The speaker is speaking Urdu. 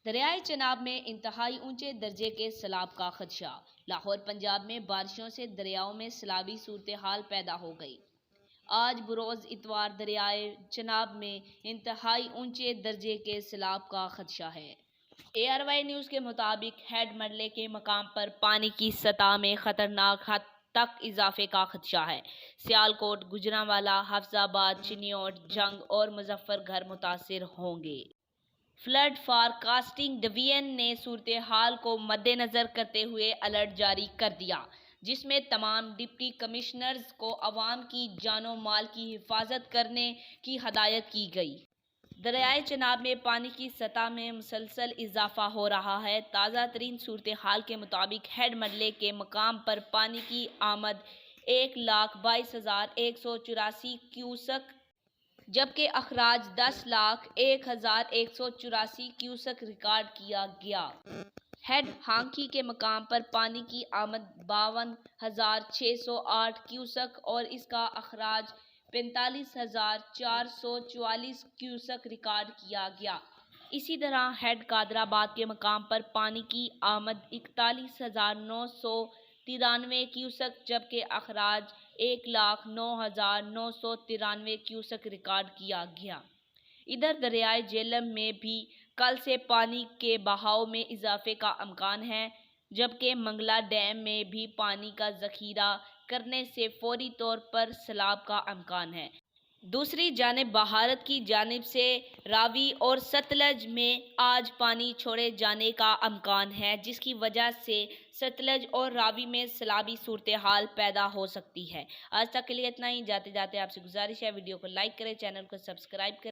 دریائے چناب میں انتہائی اونچے درجے کے سیلاب کا خدشہ۔ لاہور پنجاب میں بارشوں سے دریاؤں میں سیلابی صورتحال پیدا ہو گئی۔ آج بروز اتوار دریائے چناب میں انتہائی اونچے درجے کے سیلاب کا خدشہ ہے۔ ARY نیوز کے مطابق ہیڈ مرلے کے مقام پر پانی کی سطح میں خطرناک حد تک اضافے کا خدشہ ہے۔ سیالکوٹ، گوجرانوالہ، حفیظ آباد، چنیوٹ، جنگ اور مظفر گھر متاثر ہوں گے۔ فلڈ فارکاسٹنگ ڈویژن نے صورتحال کو مدنظر کرتے ہوئے الرٹ جاری کر دیا، جس میں تمام ڈپٹی کمشنرز کو عوام کی جان و مال کی حفاظت کرنے کی ہدایت کی گئی۔ دریائے چناب میں پانی کی سطح میں مسلسل اضافہ ہو رہا ہے۔ تازہ ترین صورتحال کے مطابق ہیڈ مرلے کے مقام پر پانی کی آمد 1,22,184 کیوسک جبکہ اخراج 10,01,184 کیوسک ریکارڈ کیا گیا۔ ہیڈ ہانکی کے مقام پر پانی کی آمد 52,608 کیوسک اور اس کا اخراج 45,444 کیوسک ریکارڈ کیا گیا۔ اسی طرح ہیڈ قادرآباد کے مقام پر پانی کی آمد 41,993 کیوسک جبکہ اخراج 1,09,993 کیوسک ریکارڈ کیا گیا۔ ادھر دریائے جہلم میں بھی کل سے پانی کے بہاؤ میں اضافے کا امکان ہے، جبکہ منگلا ڈیم میں بھی پانی کا ذخیرہ کرنے سے فوری طور پر سیلاب کا امکان ہے۔ دوسری جانب بھارت کی جانب سے راوی اور ستلج میں آج پانی چھوڑے جانے کا امکان ہے، جس کی وجہ سے ستلج اور راوی میں سیلابی صورتحال پیدا ہو سکتی ہے۔ آج تک کے لیے اتنا ہی۔ جاتے جاتے آپ سے گزارش ہے، ویڈیو کو لائک کریں، چینل کو سبسکرائب کریں۔